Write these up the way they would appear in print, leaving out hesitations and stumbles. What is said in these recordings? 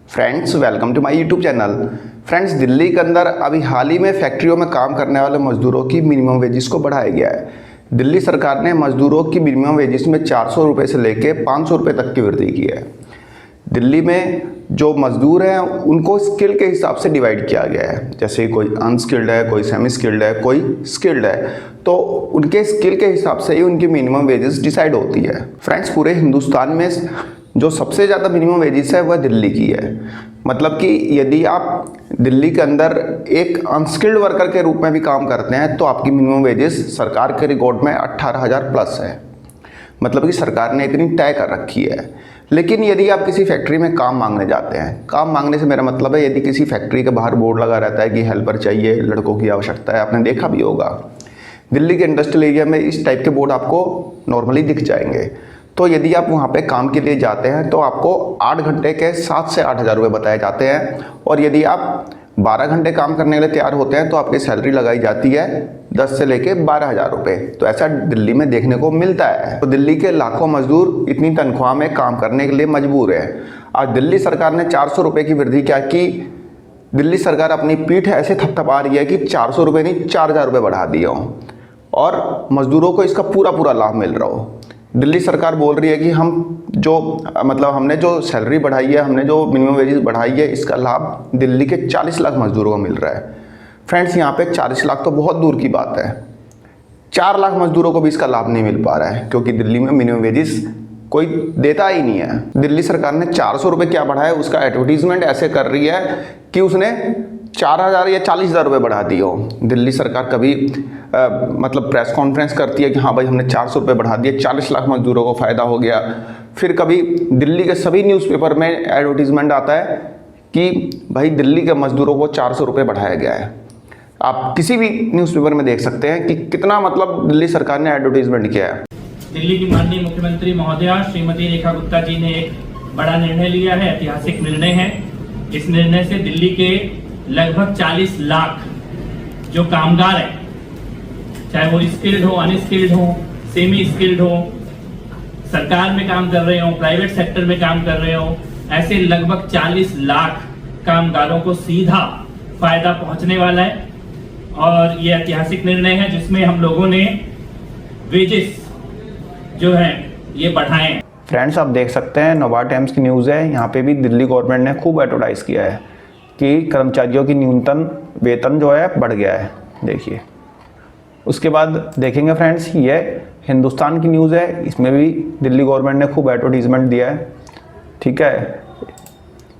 Friends, welcome to my YouTube channel. Friends, Delhi के अंदर अभी हाल ही में फैक्ट्रियों में काम करने वाले मजदूरों की मिनिमम वेजेस को बढ़ाया गया है। दिल्ली सरकार ने मजदूरों की मिनिमम वेजेस में 400 रुपये से लेके 500 रुपये तक की वृद्धि की है। दिल्ली में जो मजदूर हैं उनको स्किल के हिसाब से डिवाइड किया गया है। जैसे कोई अनस्किल्ड है, कोई सेमी स्किल्ड है, कोई स्किल्ड है, तो उनके स्किल के हिसाब से ही उनकी मिनिमम वेजेस डिसाइड होती है। फ्रेंड्स, पूरे हिंदुस्तान में जो सबसे ज़्यादा मिनिमम वेजेस है वह दिल्ली की है। मतलब कि यदि आप दिल्ली के अंदर एक अनस्किल्ड वर्कर के रूप में भी काम करते हैं तो आपकी मिनिमम वेजेस सरकार के रिकॉर्ड में 18,000 प्लस है। मतलब कि सरकार ने इतनी तय कर रखी है। लेकिन यदि आप किसी फैक्ट्री में काम मांगने जाते हैं, काम मांगने से मेरा मतलब है यदि किसी फैक्ट्री के बाहर बोर्ड लगा रहता है कि हेल्पर चाहिए, लड़कों की आवश्यकता है, आपने देखा भी होगा दिल्ली के इंडस्ट्रियल एरिया में इस टाइप के बोर्ड आपको नॉर्मली दिख जाएंगे। तो यदि आप वहाँ पे काम के लिए जाते हैं तो आपको 8 घंटे के 7 से 8,000 रुपये बताए जाते हैं, और यदि आप 12 घंटे काम करने के लिए तैयार होते हैं तो आपकी सैलरी लगाई जाती है 10 से लेके 12,000 रुपये। तो ऐसा दिल्ली में देखने को मिलता है। तो दिल्ली के लाखों मजदूर इतनी तनख्वाह में काम करने के लिए मजबूर है। आज दिल्ली सरकार ने 400 रुपये की वृद्धि क्या की? दिल्ली सरकार अपनी पीठ ऐसे थपथपा रही है कि 400 रुपये नहीं 4,000 रुपये बढ़ा दिए हों और मजदूरों को इसका पूरा लाभ मिल रहा हो। दिल्ली सरकार बोल रही है कि हमने जो सैलरी बढ़ाई है, हमने जो मिनिमम वेजेस बढ़ाई है, इसका लाभ दिल्ली के 40 लाख मजदूरों को मिल रहा है। फ्रेंड्स, यहाँ पे 40 लाख तो बहुत दूर की बात है, 4 लाख मजदूरों को भी इसका लाभ नहीं मिल पा रहा है, क्योंकि दिल्ली में मिनिमम वेजेस कोई देता ही नहीं है। दिल्ली सरकार ने 400 रुपये क्या बढ़ाया, उसका एडवर्टीजमेंट ऐसे कर रही है कि उसने 4,000 या 40,000 रुपये बढ़ा दिए हो। दिल्ली सरकार कभी प्रेस कॉन्फ्रेंस करती है कि हाँ भाई हमने 400 रुपये बढ़ा दिए, 40 लाख मजदूरों को फ़ायदा हो गया। फिर कभी दिल्ली के सभी न्यूज़पेपर में एडवर्टीजमेंट आता है कि भाई दिल्ली के मजदूरों को 400 रुपये बढ़ाया गया है। आप किसी भी न्यूज़पेपर में देख सकते हैं कि कितना दिल्ली सरकार ने एडवर्टीजमेंट किया है। दिल्ली की माननीय मुख्यमंत्री महोदया श्रीमती रेखा गुप्ता जी ने एक बड़ा निर्णय लिया है, ऐतिहासिक निर्णय है। इस निर्णय से दिल्ली के लगभग 40 लाख जो कामगार हैं, चाहे वो स्किल्ड हो, अनस्किल्ड हो, सेमी स्किल्ड हो, सरकार में काम कर रहे हो, प्राइवेट सेक्टर में काम कर रहे हो, ऐसे लगभग 40 लाख कामगारों को सीधा फायदा पहुंचने वाला है। और ये ऐतिहासिक निर्णय है जिसमें हम लोगों ने वेजेस जो है ये बढ़ाए। फ्रेंड्स, आप देख सकते हैं नोवा टाइम्स की न्यूज़ है, यहाँ पे भी दिल्ली गवर्नमेंट ने खूब एडवर्टाइज किया है कि कर्मचारियों की न्यूनतम वेतन जो है बढ़ गया है। देखिए, उसके बाद देखेंगे फ्रेंड्स, ये हिंदुस्तान की न्यूज़ है, इसमें भी दिल्ली गवर्नमेंट ने खूब एडवर्टीजमेंट दिया है। ठीक है,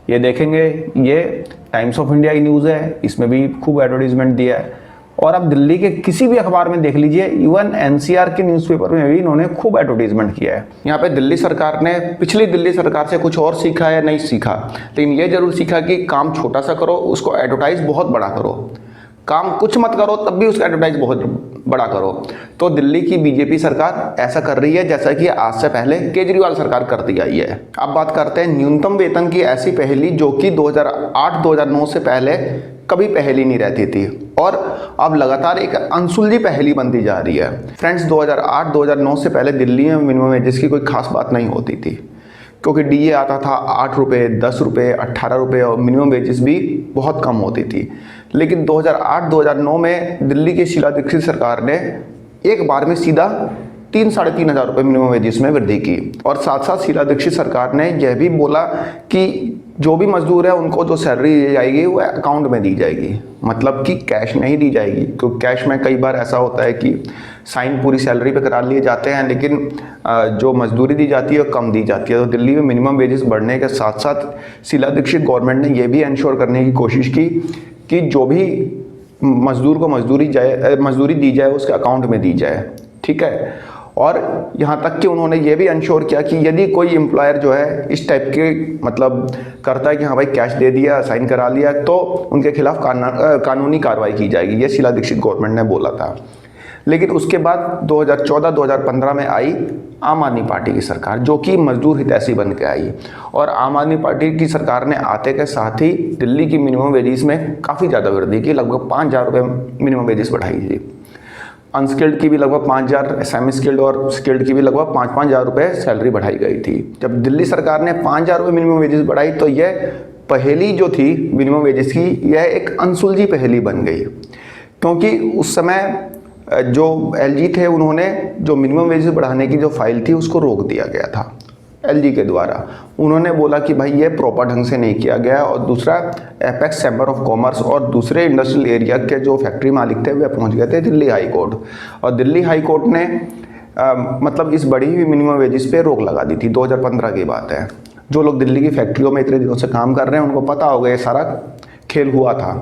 ये देखेंगे, ये टाइम्स ऑफ इंडिया की न्यूज़ है, इसमें भी खूब एडवर्टीजमेंट दिया है। और अब दिल्ली के किसी भी अखबार में देख लीजिए, इवन एनसीआर के न्यूज़पेपर में भी इन्होंने खूब एडवर्टीजमेंट किया है। यहाँ पे दिल्ली सरकार ने पिछली दिल्ली सरकार से कुछ और सीखा है, नहीं सीखा, लेकिन ये जरूर सीखा कि काम छोटा सा करो, उसको एडवर्टाइज बहुत बड़ा करो। काम कुछ मत करो तब भी उसका एडवर्टाइज बहुत बड़ा करो। तो दिल्ली की बीजेपी सरकार ऐसा कर रही है जैसा कि आज से पहले केजरीवाल सरकार करती आई है। अब बात करते हैं न्यूनतम वेतन की, ऐसी पहेली जो कि 2008-2009 से पहले कभी पहेली नहीं रहती थी और अब लगातार एक अनसुलझी पहेली बनती जा रही है। फ्रेंड्स, 2008-2009 से पहले दिल्ली में मिनिमम वेजेस की कोई खास बात नहीं होती थी, क्योंकि डीए आता था 8 रुपये, 10 रुपये, 18 रुपये और मिनिमम वेजेस भी बहुत कम होती थी। लेकिन 2008-2009 में दिल्ली की शीला दीक्षित सरकार ने एक बार में सीधा 3-3.5 हज़ार रुपये मिनिमम वेजेस में वृद्धि की। और साथ साथ शीला दीक्षित सरकार ने यह भी बोला कि जो भी मजदूर है उनको जो सैलरी दी जाएगी वो अकाउंट में दी जाएगी, मतलब कि कैश नहीं दी जाएगी। क्योंकि कैश में कई बार ऐसा होता है कि साइन पूरी सैलरी पे करा लिए जाते हैं, लेकिन जो मजदूरी दी जाती है वो कम दी जाती है। तो दिल्ली में मिनिमम वेजेस बढ़ने के साथ साथ शीला दीक्षित गवर्नमेंट ने यह भी इंश्योर करने की कोशिश की कि जो भी मजदूर को मजदूरी दी जाए उसके अकाउंट में दी जाए। ठीक है, और यहाँ तक कि उन्होंने ये भी इंश्योर किया कि यदि कोई एम्प्लॉयर जो है इस टाइप के करता है कि हाँ भाई कैश दे दिया, साइन करा लिया, तो उनके खिलाफ कानूनी कार्रवाई की जाएगी। ये शीला दीक्षित गवर्नमेंट ने बोला था। लेकिन उसके बाद 2014-2015 में आई आम आदमी पार्टी की सरकार, जो कि मजदूर हितैषी बन के आई। और आम आदमी पार्टी की सरकार ने आते के साथ ही दिल्ली की मिनिमम वेजेस में काफ़ी ज़्यादा वृद्धि की, लगभग 5,000 रुपये मिनिमम वेजेस बढ़ाई थी। अनस्किल्ड की भी लगभग 5,000, सेमी स्किल्ड और स्किल्ड की भी लगभग 5-5 हज़ार रुपये सैलरी बढ़ाई गई थी। जब दिल्ली सरकार ने 5,000 रुपये मिनिमम वेजेस बढ़ाई तो यह पहेली जो थी मिनिमम वेजेस की, यह एक अनसुलझी पहेली बन गई, क्योंकि उस समय जो एलजी थे उन्होंने जो मिनिमम वेजेस बढ़ाने की जो फाइल थी उसको रोक दिया गया था एलजी के द्वारा। उन्होंने बोला कि भाई ये प्रॉपर ढंग से नहीं किया गया, और दूसरा एपेक्स चैम्बर ऑफ कॉमर्स और दूसरे इंडस्ट्रियल एरिया के जो फैक्ट्री मालिक थे वे पहुंच गए थे दिल्ली हाई कोर्ट, और दिल्ली हाई कोर्ट ने मतलब इस बढ़ी हुई मिनिमम वेजेस पे रोक लगा दी थी। 2015 की बात है। जो लोग दिल्ली की फैक्ट्रियों में इतने दिनों से काम कर रहे हैं उनको पता होगा ये सारा खेल हुआ था।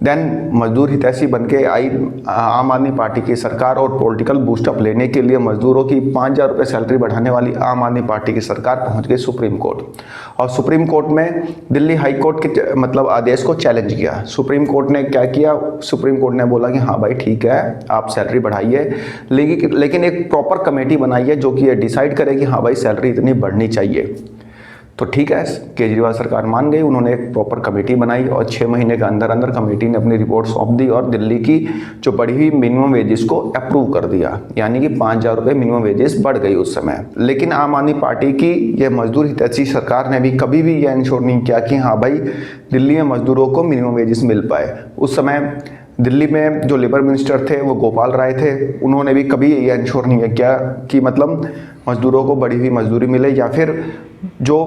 देन मजदूर हितैषी बन के आई आम आदमी पार्टी की सरकार, और पॉलिटिकल बूस्टअप लेने के लिए मजदूरों की 5,000 रुपये सैलरी बढ़ाने वाली आम आदमी पार्टी की सरकार पहुंच गई सुप्रीम कोर्ट, और सुप्रीम कोर्ट में दिल्ली हाई कोर्ट के मतलब आदेश को चैलेंज किया। सुप्रीम कोर्ट ने क्या किया, सुप्रीम कोर्ट ने बोला कि हाँ भाई ठीक है आप सैलरी बढ़ाइए, लेकिन एक प्रॉपर कमेटी बनाइए जो कि ये डिसाइड करे कि हाँ भाई सैलरी इतनी बढ़नी चाहिए। तो ठीक है, केजरीवाल सरकार मान गई, उन्होंने एक प्रॉपर कमेटी बनाई और 6 महीने के अंदर अंदर कमेटी ने अपनी रिपोर्ट सौंप दी और दिल्ली की जो बढ़ी हुई मिनिमम वेजेस को अप्रूव कर दिया, यानी कि 5,000 रुपये मिनिमम वेजेस बढ़ गई उस समय। लेकिन आम आदमी पार्टी की यह मजदूर हितैषी सरकार ने भी कभी भी यह इंश्योर नहीं किया कि हाँ भाई दिल्ली में मजदूरों को मिनिमम वेजेस मिल पाए। उस समय दिल्ली में जो लेबर मिनिस्टर थे वो गोपाल राय थे, उन्होंने भी कभी ये इंश्योर नहीं किया कि मतलब मजदूरों को बढ़ी हुई मजदूरी मिले, या फिर जो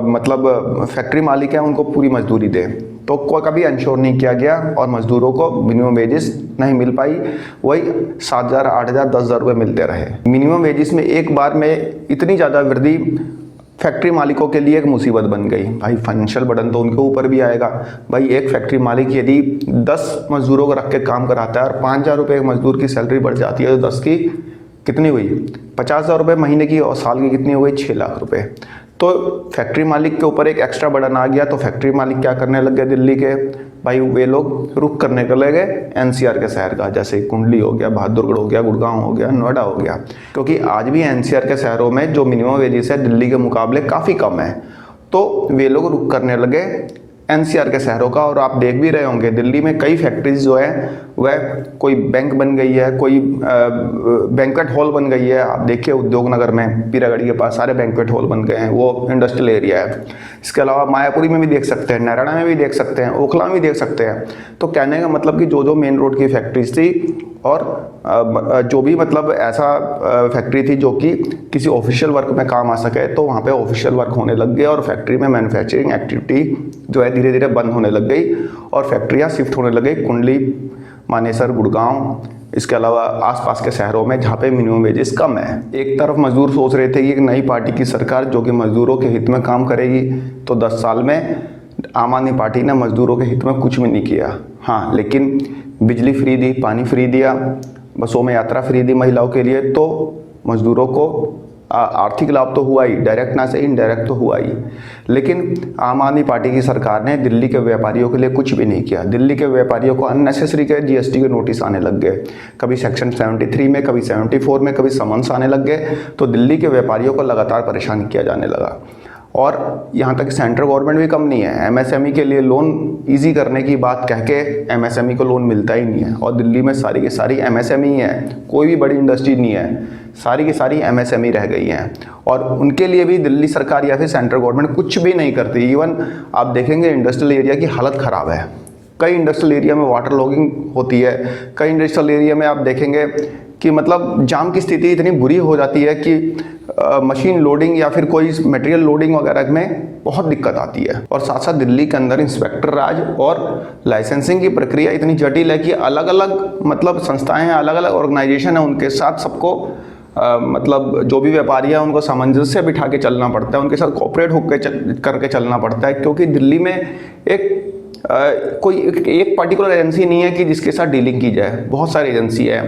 मतलब फैक्ट्री मालिक हैं उनको पूरी मजदूरी दे। तो कोई कभी इंश्योर नहीं किया गया और मजदूरों को मिनिमम वेजेस नहीं मिल पाई, वही 7,000, 8,000, 10,000 रुपये मिलते रहे। मिनिमम वेजेस में एक बार में इतनी ज़्यादा वृद्धि फैक्ट्री मालिकों के लिए एक मुसीबत बन गई। भाई फाइनेंशियल बर्डन तो उनके ऊपर भी आएगा। भाई एक फैक्ट्री मालिक यदि 10 मजदूरों को रख के काम कराता है और 5,000 रुपये एक मजदूर की सैलरी बढ़ जाती है तो 10 की कितनी हुई, 50,000 रुपये महीने की, और साल की कितनी हुई, 6 लाख रुपये। तो फैक्ट्री मालिक के ऊपर एक एक्स्ट्रा बर्डन आ गया। तो फैक्ट्री मालिक क्या करने लग गए दिल्ली के, भाई वे लोग रुख करने के लगे एनसीआर के शहर का, जैसे कुंडली हो गया, बहादुरगढ़ हो गया, गुड़गांव हो गया, नोएडा हो गया, क्योंकि आज भी एनसीआर के शहरों में जो मिनिमम वेजेस है दिल्ली के मुकाबले काफ़ी कम है। तो वे लोग रुख करने लगे एनसीआर के शहरों का। और आप देख भी रहे होंगे दिल्ली में कई फैक्ट्रीज जो है वह कोई बैंक बन गई है, कोई बैंक्वेट हॉल बन गई है। आप देखिए उद्योग नगर में पीरागढ़ी के पास सारे बैंक्वेट हॉल बन गए हैं, वो इंडस्ट्रियल एरिया है। इसके अलावा मायापुरी में भी देख सकते हैं, नारायणा में भी देख सकते हैं, ओखला में भी देख सकते हैं। तो कहने का मतलब कि जो जो मेन रोड की फैक्ट्रीज थी और जो भी मतलब ऐसा फैक्ट्री थी जो कि किसी ऑफिशियल वर्क में काम आ सके, तो वहाँ पे ऑफिशियल वर्क होने लग गए और फैक्ट्री में मैन्युफैक्चरिंग एक्टिविटी जो है धीरे धीरे बंद होने लग गई और फैक्ट्रियाँ शिफ्ट होने लग गई कुंडली, मानेसर, गुड़गांव, इसके अलावा आसपास के शहरों में जहाँ पे मिनिमम वेजेस कम है। एक तरफ मजदूर सोच रहे थे कि एक नई पार्टी की सरकार जो कि मजदूरों के हित में काम करेगी, तो 10 साल में आम आदमी पार्टी ने मजदूरों के हित में कुछ भी नहीं किया। हाँ, लेकिन बिजली फ्री दी, पानी फ्री दिया, बसों में यात्रा फ्री दी महिलाओं के लिए, तो मजदूरों को आर्थिक लाभ तो हुआ ही, डायरेक्ट ना से इनडायरेक्ट तो हुआ ही। लेकिन आम आदमी पार्टी की सरकार ने दिल्ली के व्यापारियों के लिए कुछ भी नहीं किया। दिल्ली के व्यापारियों को अननेसेसरी के जीएसटी के नोटिस आने लग गए, कभी सेक्शन 73 में, कभी 74 में, कभी समन्स आने लग गए। तो दिल्ली के व्यापारियों को लगातार परेशान किया जाने लगा। और यहाँ तक सेंट्रल गवर्नमेंट भी कम नहीं है, एमएसएमई के लिए लोन इजी करने की बात कह के एमएसएमई को लोन मिलता ही नहीं है। और दिल्ली में सारी की सारी एमएसएमई है, कोई भी बड़ी इंडस्ट्री नहीं है, सारी की सारी एमएसएमई रह गई हैं। और उनके लिए भी दिल्ली सरकार या फिर सेंट्रल गवर्नमेंट कुछ भी नहीं करती। इवन आप देखेंगे इंडस्ट्रियल एरिया की हालत ख़राब है। कई इंडस्ट्रियल एरिया में वाटर लॉगिंग होती है, कई इंडस्ट्रियल एरिया में आप देखेंगे कि मतलब जाम की स्थिति इतनी बुरी हो जाती है कि मशीन लोडिंग या फिर कोई मटेरियल लोडिंग वगैरह में बहुत दिक्कत आती है। और साथ साथ दिल्ली के अंदर इंस्पेक्टर राज और लाइसेंसिंग की प्रक्रिया इतनी जटिल है कि अलग अलग मतलब संस्थाएं हैं, अलग अलग ऑर्गेनाइजेशन है, उनके साथ सबको मतलब जो भी व्यापारी है उनको सामंजस्य बिठा के चलना पड़ता है, उनके साथ कोऑपरेट होकर करके चलना पड़ता है। क्योंकि दिल्ली में कोई एक पर्टिकुलर एजेंसी नहीं है कि जिसके साथ डीलिंग की जाए, बहुत सारी एजेंसी है।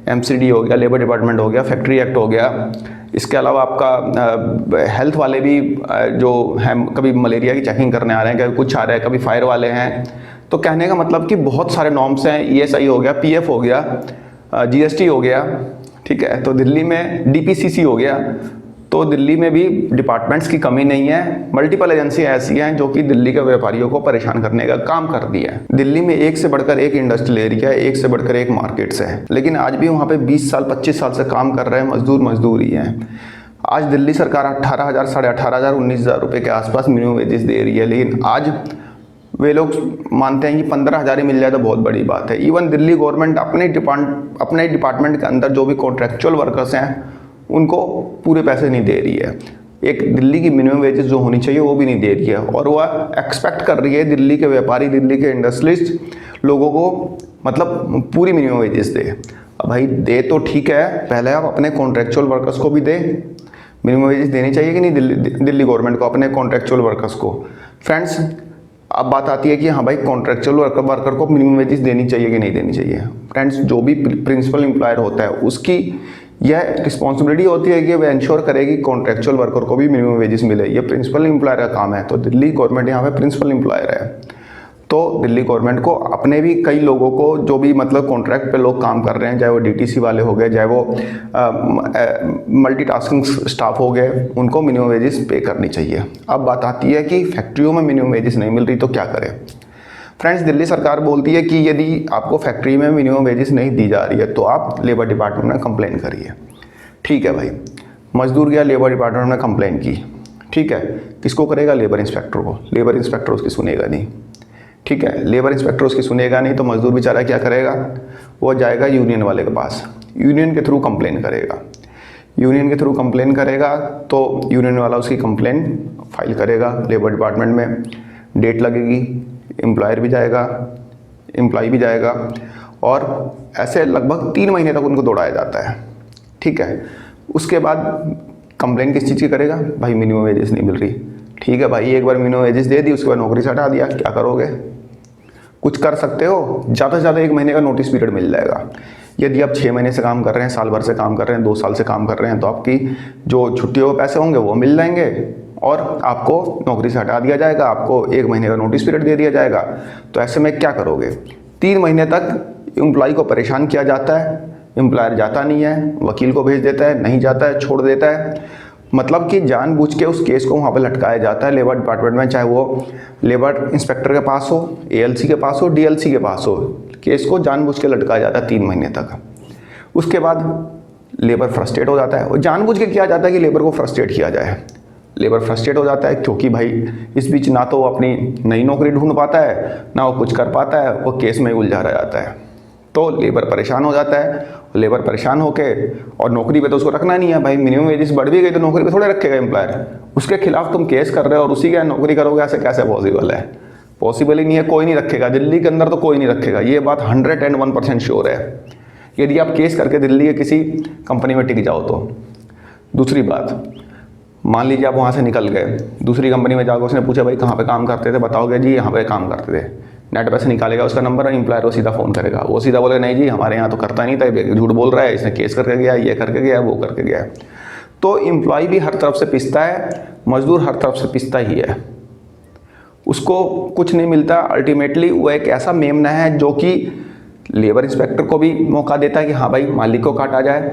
एमसीडी हो गया, लेबर डिपार्टमेंट हो गया, फैक्ट्री एक्ट हो गया, इसके अलावा आपका हेल्थ वाले भी जो हैं कभी मलेरिया की चेकिंग करने आ रहे हैं, कभी कुछ आ रहे हैं, कभी फायर वाले हैं। तो कहने का मतलब कि बहुत सारे नॉर्म्स हैं, ईएसआई हो गया, पीएफ हो गया, जीएसटी हो गया, ठीक है। तो दिल्ली में डीपीसीसी हो गया। तो दिल्ली में भी डिपार्टमेंट्स की कमी नहीं है, मल्टीपल एजेंसियां ऐसी हैं जो कि दिल्ली के व्यापारियों को परेशान करने का काम कर दिया है। दिल्ली में एक से बढ़कर एक इंडस्ट्रियल एरिया है, एक से बढ़कर एक मार्केट्स है, लेकिन आज भी वहाँ पे 20 साल 25 साल से काम कर रहे हैं मजदूर ही हैं। आज दिल्ली सरकार 18,000, 18,500, 19,000 रुपये के आसपास मिनिमम वेजेस दे रही है, लेकिन आज वे लोग मानते हैं कि 15,000 ही मिल जाए तो बहुत बड़ी बात है। इवन दिल्ली गवर्नमेंट अपने डिपार्टमेंट के अंदर जो भी कॉन्ट्रेक्चुअल वर्कर्स हैं उनको पूरे पैसे नहीं दे रही है। एक दिल्ली की मिनिमम वेजेस जो होनी चाहिए वो भी नहीं दे रही है, और वह एक्सपेक्ट कर रही है दिल्ली के व्यापारी, दिल्ली के इंडस्ट्रियलिस्ट लोगों को मतलब पूरी मिनिमम वेजेस दे। अब भाई दे तो ठीक है, पहले आप अपने कॉन्ट्रेक्चुअल वर्कर्स को भी दे। मिनिमम वेजेस देनी चाहिए कि नहीं दिल्ली गवर्नमेंट को अपने कॉन्ट्रेक्चुअल वर्कर्स को। फ्रेंड्स, अब बात आती है कि हाँ भाई कॉन्ट्रेक्चुअल वर्कर को मिनिमम वेजेस देनी चाहिए कि नहीं देनी चाहिए। फ्रेंड्स, जो भी प्रिंसिपल एम्प्लॉयर होता है उसकी यह रिस्पॉन्सिबिलिटी होती है कि वह इंश्योर करेगी कॉन्ट्रेक्चुअल वर्कर को भी मिनिमम वेजेस मिले। ये प्रिंसिपल एम्प्लॉयर का काम है। तो दिल्ली गवर्नमेंट यहाँ पे प्रिंसिपल एम्प्लॉयर है, तो दिल्ली गवर्नमेंट को अपने भी कई लोगों को जो भी मतलब कॉन्ट्रैक्ट पे लोग काम कर रहे हैं, चाहे वो डीटीसी वाले हो गए, चाहे वो मल्टीटास्किंग स्टाफ हो गए, उनको मिनिमम वेजेस पे करनी चाहिए। अब बात आती है कि फैक्ट्रियों में मिनिमम वेजेस नहीं मिल रही तो क्या करें। फ्रेंड्स, दिल्ली सरकार बोलती है कि यदि आपको फैक्ट्री में मिनिमम वेजेस नहीं दी जा रही है तो आप लेबर डिपार्टमेंट में कंप्लेन करिए। ठीक है भाई, मजदूर गया लेबर डिपार्टमेंट में कंप्लेन की, ठीक है, किसको करेगा? लेबर इंस्पेक्टर को। लेबर इंस्पेक्टर उसकी सुनेगा नहीं, ठीक है, लेबर इंस्पेक्टर उसकी सुनेगा नहीं तो मजदूर बेचारा क्या करेगा? वो जाएगा यूनियन वाले के पास, यूनियन के थ्रू कंप्लेन करेगा। यूनियन के थ्रू कंप्लेन करेगा तो यूनियन वाला उसकी कंप्लेन फाइल करेगा लेबर डिपार्टमेंट में, डेट लगेगी, एम्प्लॉयर भी जाएगा, एम्प्लॉय भी जाएगा, और ऐसे लगभग 3 महीने तक उनको दौड़ाया जाता है। ठीक है, उसके बाद कंप्लेन किस चीज़ की करेगा? भाई मिनिमम वेजेस नहीं मिल रही। ठीक है भाई, एक बार मिनिमम वेजेस दे दी, उसके बाद नौकरी से हटा दिया, क्या करोगे? कुछ कर सकते हो? ज़्यादा से ज़्यादा 1 महीने का नोटिस पीरियड मिल जाएगा। यदि आप 6 महीने से काम कर रहे हैं, साल भर से काम कर रहे हैं, 2 साल से काम कर रहे हैं, तो आपकी जो छुट्टियों के पैसे होंगे वो मिल जाएंगे और आपको नौकरी से हटा दिया जाएगा, आपको 1 महीने का नोटिस पीरियड दे दिया जाएगा। तो ऐसे में क्या करोगे? 3 महीने तक एम्प्लॉय को परेशान किया जाता है, एम्प्लॉयर जाता नहीं है, वकील को भेज देता है, नहीं जाता है, छोड़ देता है। मतलब कि जानबूझ के उस केस को वहाँ पर लटकाया जाता है लेबर डिपार्टमेंट में, चाहे वो लेबर इंस्पेक्टर के पास हो, एएलसी के पास हो, डीएलसी के पास हो, केस को जानबूझ के लटकाया जाता है 3 महीने तक। उसके बाद लेबर फ्रस्ट्रेट हो जाता है, और जानबूझ के किया जाता है कि लेबर को फ्रस्ट्रेट किया जाए। लेबर फ्रस्ट्रेट हो जाता है क्योंकि भाई इस बीच ना तो वो अपनी नई नौकरी ढूंढ पाता है, ना वो कुछ कर पाता है, वो केस में ही उलझा रह जाता है। तो लेबर परेशान हो जाता है, लेबर परेशान होके, और नौकरी पे तो उसको रखना नहीं है भाई, मिनिमम वेजेस बढ़ भी गई तो नौकरी पे थोड़े रखेगा एम्प्लॉयर। उसके खिलाफ तुम केस कर रहे हो और उसी का नौकरी करोगे, ऐसे कैसे पॉसिबल है? पॉसिबल ही नहीं है, कोई नहीं रखेगा, दिल्ली के अंदर तो कोई नहीं रखेगा, ये बात 101% श्योर है, यदि आप केस करके दिल्ली के किसी कंपनी में टिक जाओ तो। दूसरी बात, मान लीजिए आप वहाँ से निकल गए, दूसरी कंपनी में जाकर उसने पूछा भाई कहाँ पे काम करते थे, बताओगे जी यहाँ पे काम करते थे, नेट पर से निकालेगा उसका नंबर, एम्प्लॉयर को सीधा फ़ोन करेगा, वो सीधा बोलेगा नहीं जी हमारे यहाँ तो करता नहीं था, झूठ बोल रहा है, इसने केस करके गया, ये करके गया, वो करके गया। तो एम्प्लॉय भी हर तरफ से पिसता है, मजदूर हर तरफ से पिसता ही है, उसको कुछ नहीं मिलता। अल्टीमेटली वो एक ऐसा मेमना है जो कि लेबर इंस्पेक्टर को भी मौका देता है कि हाँ भाई मालिक को काटा जाए,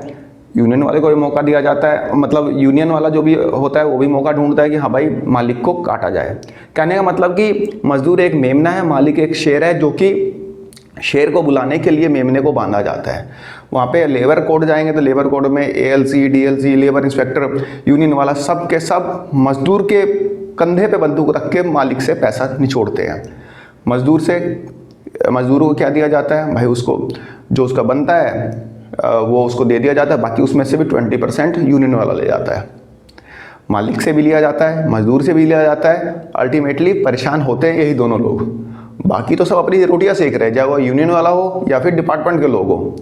यूनियन वाले को भी मौका दिया जाता है, मतलब यूनियन वाला जो भी होता है वो भी मौका ढूंढता है कि हाँ भाई मालिक को काटा जाए। कहने का मतलब कि मजदूर एक मेमना है, मालिक एक शेर है, जो कि शेर को बुलाने के लिए मेमने को बांधा जाता है। वहाँ पे लेबर कोड जाएंगे तो लेबर कोड में ALC, DLC, labour inspector, union वाला सब के सब मजदूर के कंधे पे बंदूक रख के मालिक से पैसा निचोड़ते हैं। मजदूर को क्या दिया जाता है भाई? उसको जो उसका बनता है वो उसको दे दिया जाता है, बाकी उसमें से भी 20% यूनियन वाला ले जाता है। मालिक से भी लिया जाता है, मजदूर से भी लिया जाता है, अल्टीमेटली परेशान होते हैं यही दोनों लोग। बाकी तो सब अपनी रोटियां सेक रहे हैं, चाहे वो यूनियन वाला हो या फिर डिपार्टमेंट के लोग हो,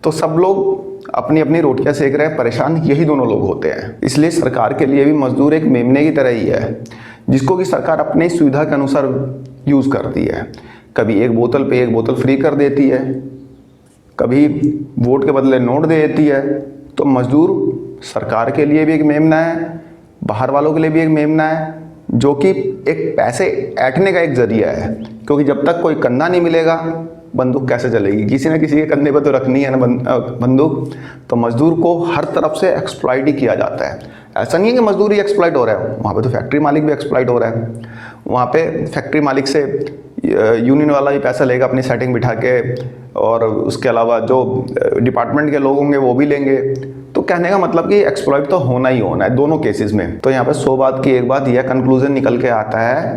तो सब लोग अपनी अपनी रोटियां सेक रहे हैं, परेशान यही दोनों लोग होते हैं। इसलिए सरकार के लिए भी मजदूर एक मेमने की तरह ही है, जिसको कि सरकार अपनी सुविधा के अनुसार यूज़ करती है। कभी एक बोतल पे एक बोतल फ्री कर देती है, कभी वोट के बदले नोट दे देती है। तो मजदूर सरकार के लिए भी एक मेमना है, बाहर वालों के लिए भी एक मेमना है, जो कि एक पैसे ऐंठने का एक जरिया है, क्योंकि जब तक कोई कंधा नहीं मिलेगा बंदूक कैसे चलेगी? किसी न किसी के कंधे पर तो रखनी है ना बंदूक। तो मजदूर को हर तरफ से एक्सप्लॉइट ही किया जाता है। ऐसा नहीं है कि मजदूर ही एक्सप्लॉइट हो रहा है, वहाँ पे तो फैक्ट्री मालिक भी एक्सप्लॉइट हो रहा है। वहाँ पे फैक्ट्री मालिक से यूनियन वाला भी पैसा लेगा अपनी सेटिंग बिठा के, और उसके अलावा जो डिपार्टमेंट के लोग होंगे वो भी लेंगे। तो तो कहने का मतलब कि एक्सप्लॉइट तो होना ही होना है दोनों केसेस में। तो यहाँ पे 100 बात की एक बात यह कंक्लूजन निकल के आता है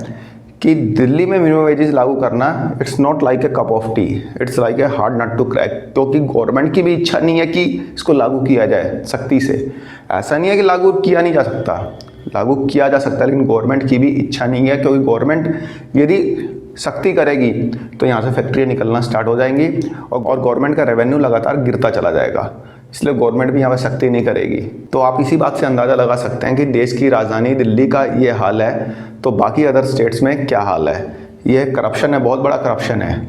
कि दिल्ली में मिनिमम वेजेस लागू करना it's not like a cup of tea, it's like a hard nut to crack. क्योंकि गवर्नमेंट की भी इच्छा नहीं है कि इसको लागू किया जाए सख्ती से। ऐसा नहीं है कि लागू किया नहीं जा सकता, लागू किया जा सकता है, लेकिन गवर्नमेंट की भी इच्छा नहीं है। क्योंकि गवर्नमेंट यदि सख्ती करेगी तो यहाँ से फैक्ट्रियाँ निकलना स्टार्ट हो जाएंगी और गवर्नमेंट का रेवेन्यू लगातार गिरता चला जाएगा। इसलिए गवर्नमेंट भी यहाँ पर सख्ती नहीं करेगी। तो आप इसी बात से अंदाज़ा लगा सकते हैं कि देश की राजधानी दिल्ली का ये हाल है तो बाकी अदर स्टेट्स में क्या हाल है। ये करप्शन है, बहुत बड़ा करप्शन है।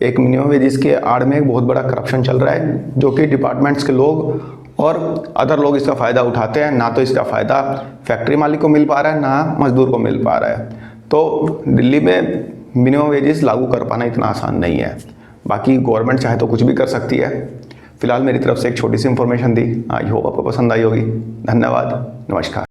एक मिनिमम वेजेस के आड़ में एक बहुत बड़ा करप्शन चल रहा है जो कि डिपार्टमेंट्स के लोग और अदर लोग इसका फ़ायदा उठाते हैं। ना तो इसका फ़ायदा फैक्ट्री मालिक को मिल पा रहा है, ना मजदूर को मिल पा रहा है। तो दिल्ली में मिनिमम वेजेस लागू कर पाना इतना आसान नहीं है। बाकी गवर्नमेंट चाहे तो कुछ भी कर सकती है। फिलहाल मेरी तरफ से एक छोटी सी इन्फॉर्मेशन दी, आई होप आपको पसंद आई होगी। धन्यवाद, नमस्कार।